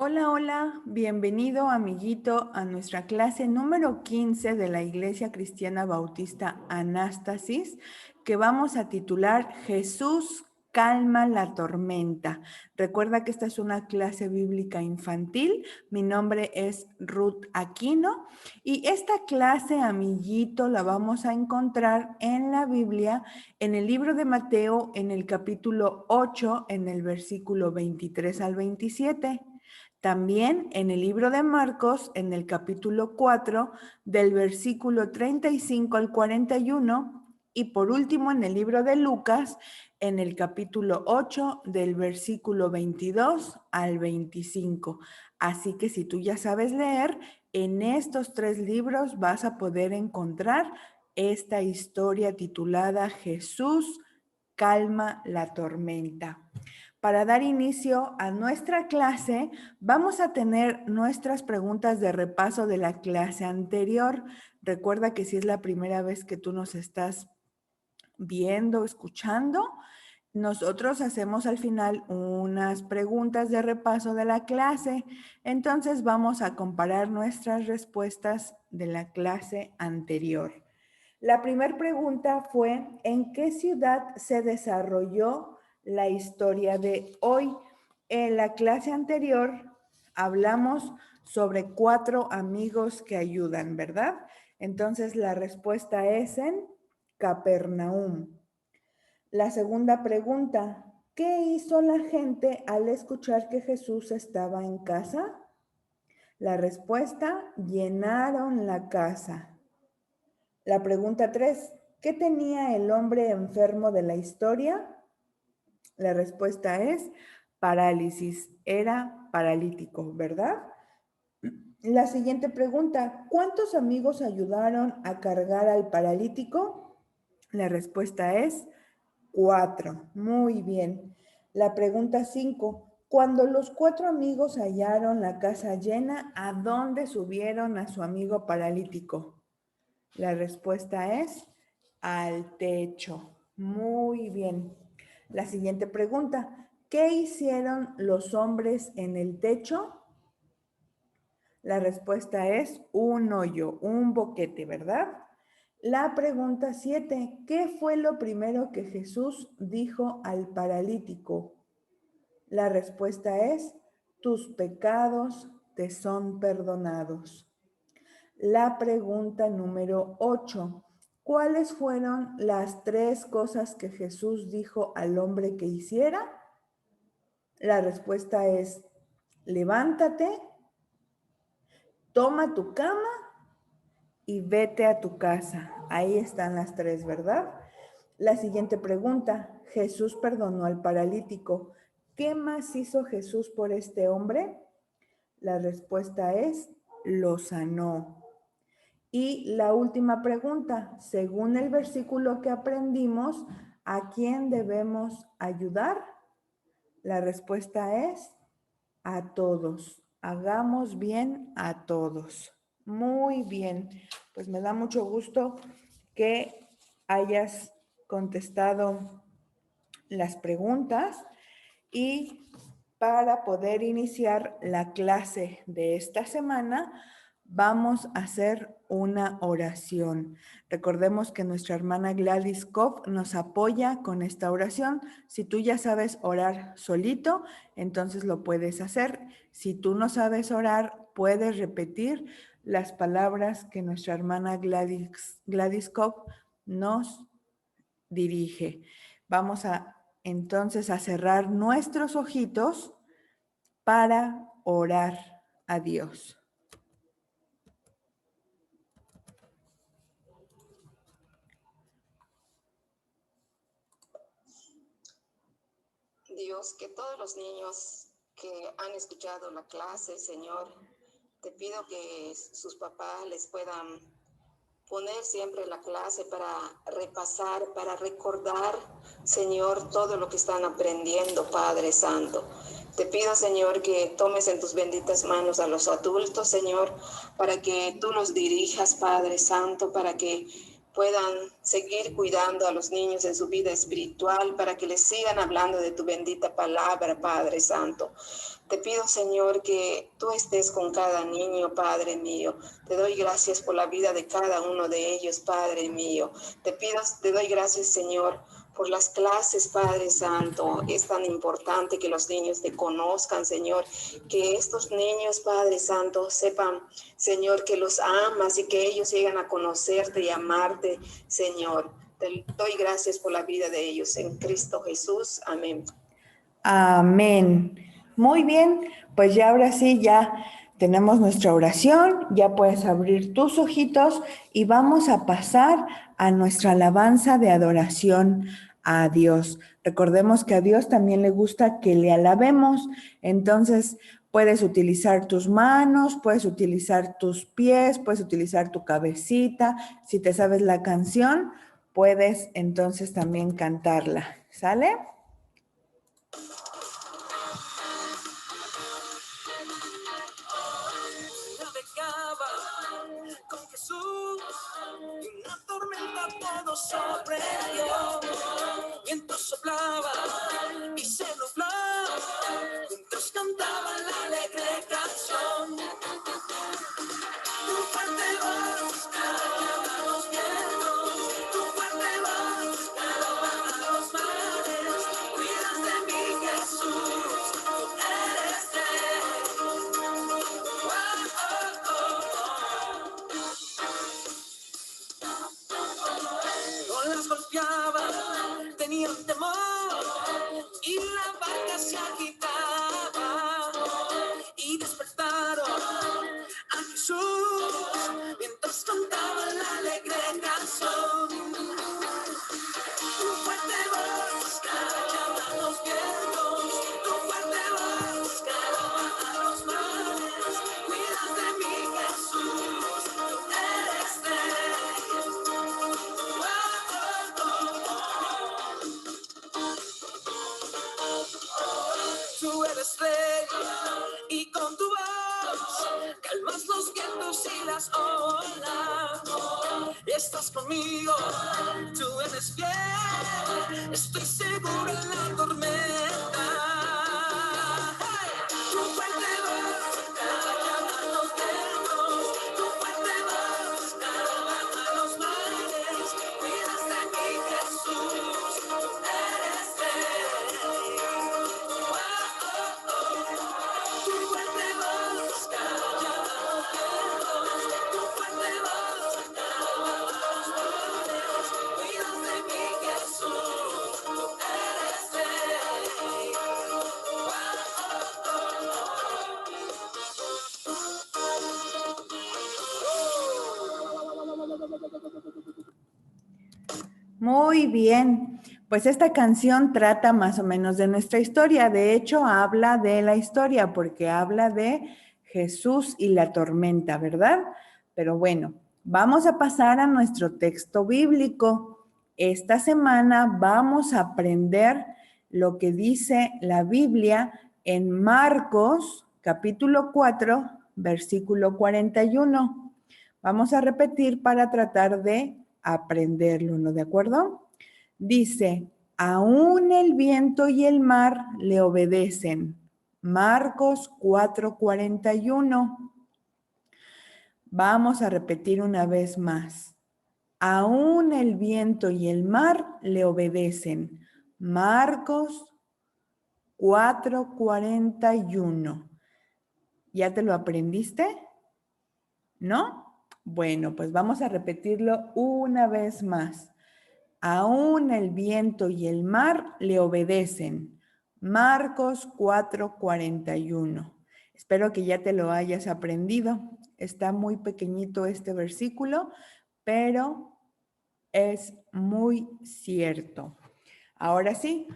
Hola, hola, bienvenido amiguito a nuestra clase número 15 de la Iglesia Cristiana Bautista Anástasis, que vamos a titular Jesús calma la tormenta. Recuerda que esta es una clase bíblica infantil. Mi nombre es Ruth Aquino y esta clase, amiguito, la vamos a encontrar en la Biblia, en el libro de Mateo, en el capítulo 8, en el versículo 23 al 27. También en el libro de Marcos, en el capítulo 4, del versículo 35 al 41, y por último en el libro de Lucas, en el capítulo 8, del versículo 22 al 25. Así que si tú ya sabes leer, en estos tres libros vas a poder encontrar esta historia titulada Jesús calma la tormenta. Para dar inicio a nuestra clase, vamos a tener nuestras preguntas de repaso de la clase anterior. Recuerda que si es la primera vez que tú nos estás viendo, escuchando, nosotros hacemos al final unas preguntas de repaso de la clase. Entonces vamos a comparar nuestras respuestas de la clase anterior. La primera pregunta fue, ¿en qué ciudad se desarrolló la historia de hoy? En la clase anterior hablamos sobre 4 amigos que ayudan, ¿verdad? Entonces la respuesta es en Capernaum. La segunda pregunta, ¿qué hizo la gente al escuchar que Jesús estaba en casa? La respuesta, llenaron la casa. La pregunta 3, ¿qué tenía el hombre enfermo de la historia? La respuesta es parálisis, era paralítico, ¿verdad? La siguiente pregunta, ¿cuántos amigos ayudaron a cargar al paralítico? La respuesta es 4. Muy bien. La pregunta 5, cuando los 4 amigos hallaron la casa llena, ¿a dónde subieron a su amigo paralítico? La respuesta es al techo. Muy bien. La siguiente pregunta, ¿qué hicieron los hombres en el techo? La respuesta es un hoyo, un boquete, ¿verdad? La pregunta 7, ¿qué fue lo primero que Jesús dijo al paralítico? La respuesta es, tus pecados te son perdonados. La pregunta número 8. ¿Cuáles fueron las 3 cosas que Jesús dijo al hombre que hiciera? La respuesta es, levántate, toma tu cama y vete a tu casa. Ahí están las 3, ¿verdad? La siguiente pregunta. Jesús perdonó al paralítico. ¿Qué más hizo Jesús por este hombre? La respuesta es, lo sanó. Y la última pregunta, según el versículo que aprendimos, ¿a quién debemos ayudar? La respuesta es a todos. Hagamos bien a todos. Muy bien, pues me da mucho gusto que hayas contestado las preguntas y para poder iniciar la clase de esta semana, vamos a hacer una oración. Recordemos que nuestra hermana Gladys Kopp nos apoya con esta oración. Si tú ya sabes orar solito, entonces lo puedes hacer. Si tú no sabes orar, puedes repetir las palabras que nuestra hermana Gladys Kopp nos dirige. Vamos a entonces a cerrar nuestros ojitos para orar a Dios. Dios, que todos los niños que han escuchado la clase, Señor, te pido que sus papás les puedan poner siempre la clase para repasar, para recordar, Señor, todo lo que están aprendiendo, Padre Santo. Te pido, Señor, que tomes en tus benditas manos a los adultos, Señor, para que tú los dirijas, Padre Santo, para que puedan seguir cuidando a los niños en su vida espiritual para que les sigan hablando de tu bendita palabra, Padre Santo. Te pido, Señor, que tú estés con cada niño, Padre mío. Te doy gracias por la vida de cada uno de ellos, Padre mío. Te doy gracias, Señor, por las clases, Padre Santo. Es tan importante que los niños te conozcan, Señor. Que estos niños, Padre Santo, sepan, Señor, que los amas y que ellos lleguen a conocerte y amarte, Señor. Te doy gracias por la vida de ellos. En Cristo Jesús. Amén. Amén. Muy bien, pues ya ahora sí, ya tenemos nuestra oración, ya puedes abrir tus ojitos y vamos a pasar a nuestra alabanza de adoración a Dios. Recordemos que a Dios también le gusta que le alabemos, entonces puedes utilizar tus manos, puedes utilizar tus pies, puedes utilizar tu cabecita. Si te sabes la canción, puedes entonces también cantarla, ¿sale? Con Jesús y una tormenta todo sorprendió. Viento soplaba y se nublaba mientras cantaban la alegre canción. Tu fuerte voz calma los vientos, tu fuerte voz calma los mares. Cuidas de mí, Jesús, tú eres olas golpeaban, tenían temor y la barca se agitaba y despertaron a Jesús mientras cantaban la alegre canción. Tu fuerte voz calma los vientos, tu fuerte voz calma los mares. Cuidas de mí, Jesús, tú eres rey. Tú eres rey y con tu voz calmas los vientos y las olas. Estás conmigo, tú eres fiel, estoy seguro en la tormenta. Tu fuerte voz calma los vientos, tu fuerte voz calma los mares. Cuidas de mí, Jesús, tú eres rey. Tu fuerte voz calma los vientos, tu fuerte voz calma los mares. Cuidas de mí, Jesús, tú eres rey. Muy bien, pues esta canción trata más o menos de nuestra historia. De hecho, habla de la historia porque habla de Jesús y la tormenta, ¿verdad? Pero bueno, vamos a pasar a nuestro texto bíblico. Esta semana vamos a aprender lo que dice la Biblia en Marcos, capítulo 4, versículo 41. Vamos a repetir para tratar de aprenderlo, ¿no? ¿De acuerdo? Dice, aún el viento y el mar le obedecen. Marcos 4:41. Vamos a repetir una vez más. Aún el viento y el mar le obedecen. Marcos 4:41. ¿Ya te lo aprendiste? ¿No? Bueno, pues vamos a repetirlo una vez más. Aún el viento y el mar le obedecen. Marcos 4:41. Espero que ya te lo hayas aprendido. Está muy pequeñito este versículo, pero es muy cierto. Ahora sí,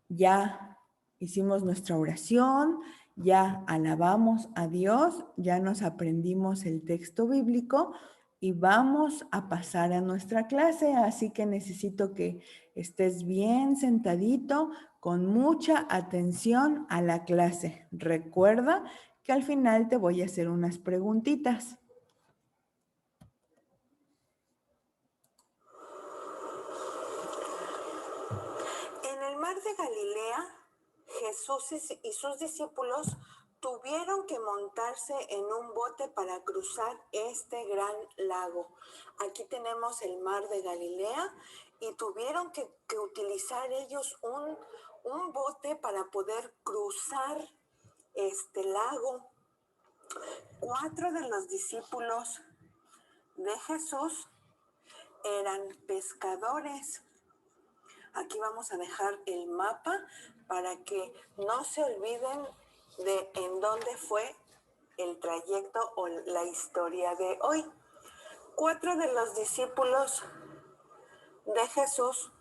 ya hicimos nuestra oración, ya alabamos a Dios, ya nos aprendimos el texto bíblico y vamos a pasar a nuestra clase, así que necesito que estés bien sentadito, con mucha atención a la clase. Recuerda que al final te voy a hacer unas preguntitas. Galilea, Jesús y sus discípulos tuvieron que montarse en un bote para cruzar este gran lago. Aquí tenemos el mar de Galilea y tuvieron que utilizar ellos un bote para poder cruzar este lago. 4 de los discípulos de Jesús eran pescadores. Aquí vamos a dejar el mapa para que no se olviden de en dónde fue el trayecto o la historia de hoy. 4 de los discípulos de Jesús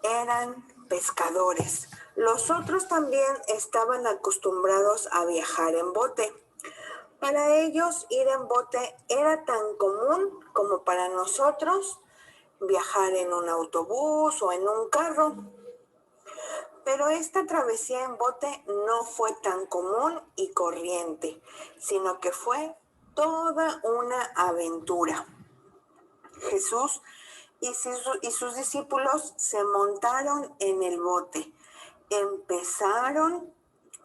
eran pescadores. Los otros también estaban acostumbrados a viajar en bote. Para ellos ir en bote era tan común como para nosotros viajar en un autobús o en un carro. Pero esta travesía en bote no fue tan común y corriente, sino que fue toda una aventura. Jesús y sus discípulos se montaron en el bote. Empezaron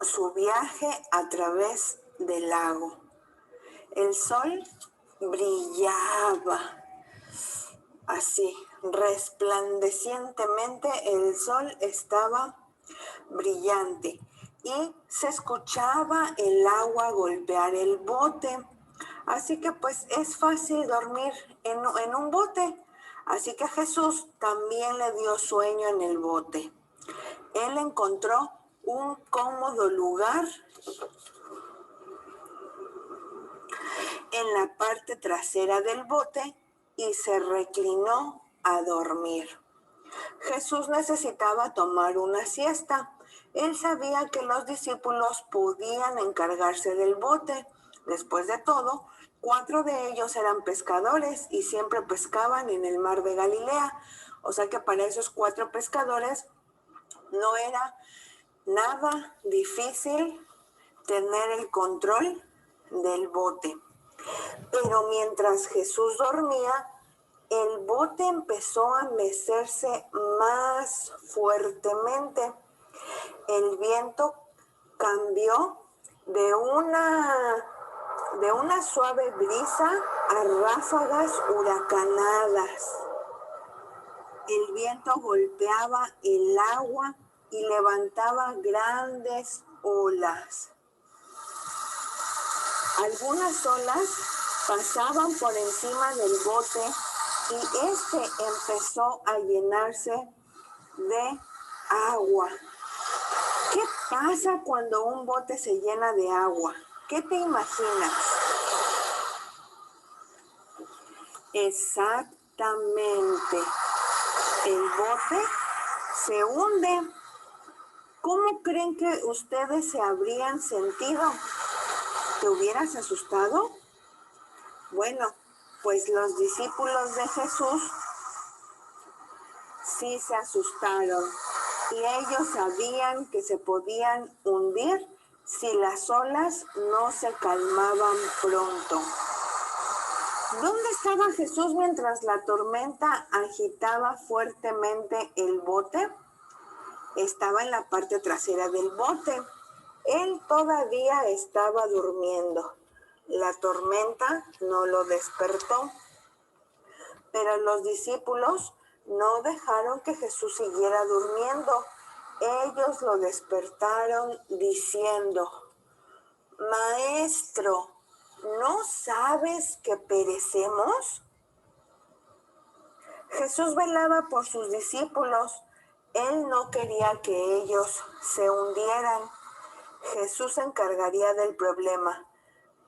su viaje a través del lago. El sol brillaba. Así, resplandecientemente el sol estaba brillante y se escuchaba el agua golpear el bote. Así que pues es fácil dormir en un bote. Así que Jesús también le dio sueño en el bote. Él encontró un cómodo lugar en la parte trasera del bote y se reclinó a dormir. Jesús necesitaba tomar una siesta. Él sabía que los discípulos podían encargarse del bote. Después de todo, 4 de ellos eran pescadores y siempre pescaban en el mar de Galilea. O sea que para esos 4 pescadores no era nada difícil tener el control del bote. Pero mientras Jesús dormía, el bote empezó a mecerse más fuertemente. El viento cambió de una suave brisa a ráfagas huracanadas. El viento golpeaba el agua y levantaba grandes olas. Algunas olas pasaban por encima del bote y este empezó a llenarse de agua. ¿Qué pasa cuando un bote se llena de agua? ¿Qué te imaginas? Exactamente. El bote se hunde. ¿Cómo creen que ustedes se habrían sentido? ¿Te hubieras asustado? Bueno, pues los discípulos de Jesús sí se asustaron y ellos sabían que se podían hundir si las olas no se calmaban pronto. ¿Dónde estaba Jesús mientras la tormenta agitaba fuertemente el bote? Estaba en la parte trasera del bote. Él todavía estaba durmiendo. La tormenta no lo despertó. Pero los discípulos no dejaron que Jesús siguiera durmiendo. Ellos lo despertaron diciendo: Maestro, ¿no sabes que perecemos? Jesús velaba por sus discípulos. Él no quería que ellos se hundieran. Jesús se encargaría del problema,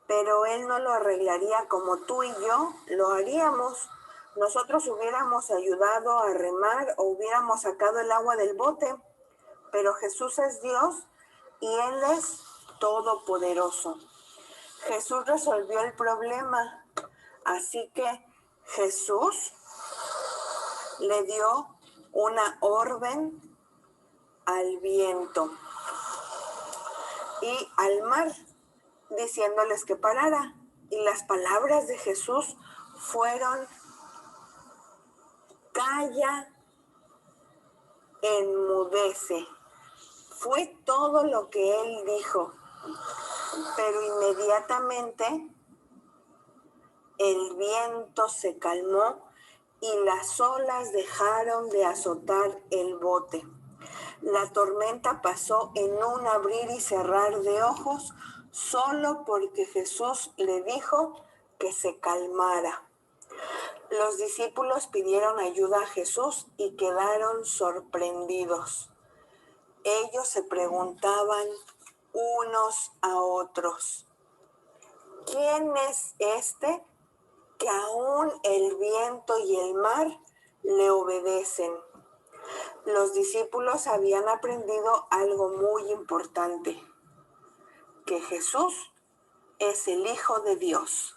pero Él no lo arreglaría como tú y yo lo haríamos. Nosotros hubiéramos ayudado a remar o hubiéramos sacado el agua del bote, pero Jesús es Dios y Él es todopoderoso. Jesús resolvió el problema, así que Jesús le dio una orden al viento y al mar, diciéndoles que parara. Y las palabras de Jesús fueron: calla, enmudece. Fue todo lo que él dijo, pero inmediatamente el viento se calmó y las olas dejaron de azotar el bote. La tormenta pasó en un abrir y cerrar de ojos, solo porque Jesús le dijo que se calmara. Los discípulos pidieron ayuda a Jesús y quedaron sorprendidos. Ellos se preguntaban unos a otros: ¿quién es este que aún el viento y el mar le obedecen? Los discípulos habían aprendido algo muy importante: que Jesús es el Hijo de Dios.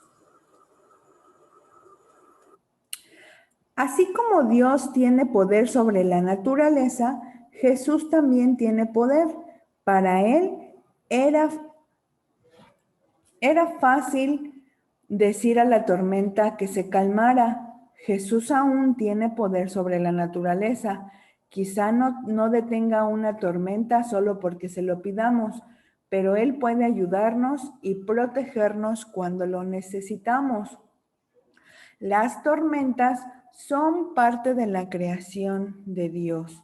Así como Dios tiene poder sobre la naturaleza, Jesús también tiene poder. Para él era fácil decir a la tormenta que se calmara. Jesús aún tiene poder sobre la naturaleza. Quizá no detenga una tormenta solo porque se lo pidamos, pero Él puede ayudarnos y protegernos cuando lo necesitamos. Las tormentas son parte de la creación de Dios.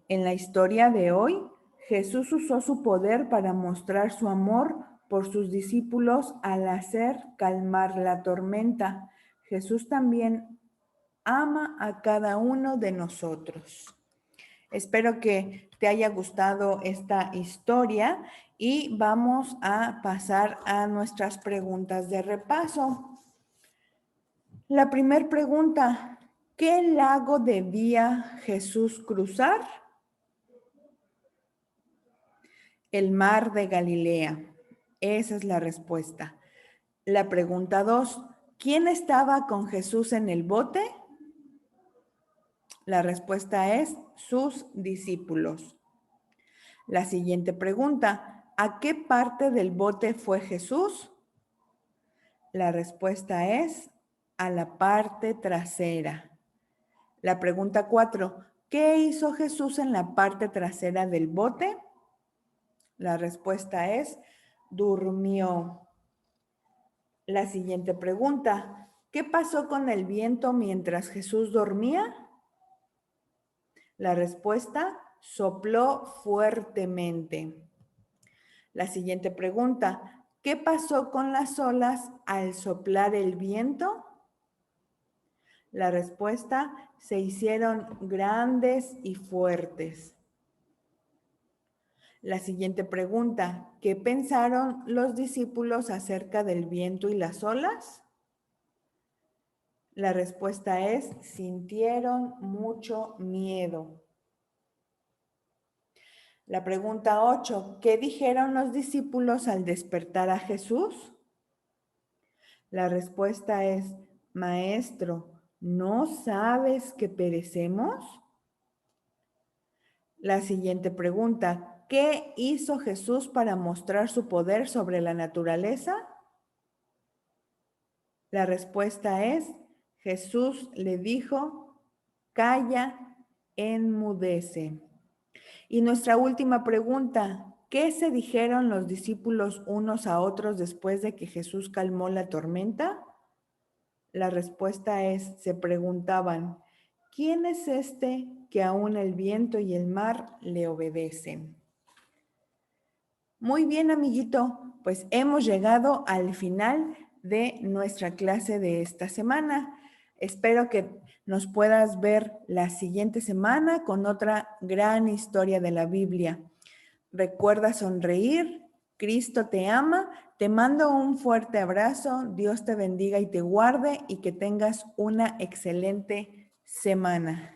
En la historia de hoy, Jesús usó su poder para mostrar su amor por sus discípulos al hacer calmar la tormenta. Jesús también ama a cada uno de nosotros. Espero que te haya gustado esta historia y vamos a pasar a nuestras preguntas de repaso. La primera pregunta: ¿qué lago debía Jesús cruzar? El mar de Galilea. Esa es la respuesta. La pregunta 2: ¿quién estaba con Jesús en el bote? La respuesta es sus discípulos. La siguiente pregunta: ¿a qué parte del bote fue Jesús? La respuesta es a la parte trasera. La pregunta 4: ¿qué hizo Jesús en la parte trasera del bote? La respuesta es durmió. La siguiente pregunta: ¿qué pasó con el viento mientras Jesús dormía? La respuesta: sopló fuertemente. La siguiente pregunta: ¿qué pasó con las olas al soplar el viento? La respuesta: se hicieron grandes y fuertes. La siguiente pregunta: ¿qué pensaron los discípulos acerca del viento y las olas? La respuesta es: sintieron mucho miedo. La pregunta 8: ¿qué dijeron los discípulos al despertar a Jesús? La respuesta es: Maestro, ¿no sabes que perecemos? La siguiente pregunta: ¿qué hizo Jesús para mostrar su poder sobre la naturaleza? La respuesta es: Jesús le dijo: calla, enmudece. Y nuestra última pregunta: ¿qué se dijeron los discípulos unos a otros después de que Jesús calmó la tormenta? La respuesta es: se preguntaban, ¿quién es este que aún el viento y el mar le obedecen? Muy bien, amiguito, pues hemos llegado al final de nuestra clase de esta semana. Espero que nos puedas ver la siguiente semana con otra gran historia de la Biblia. Recuerda sonreír, Cristo te ama, te mando un fuerte abrazo, Dios te bendiga y te guarde y que tengas una excelente semana.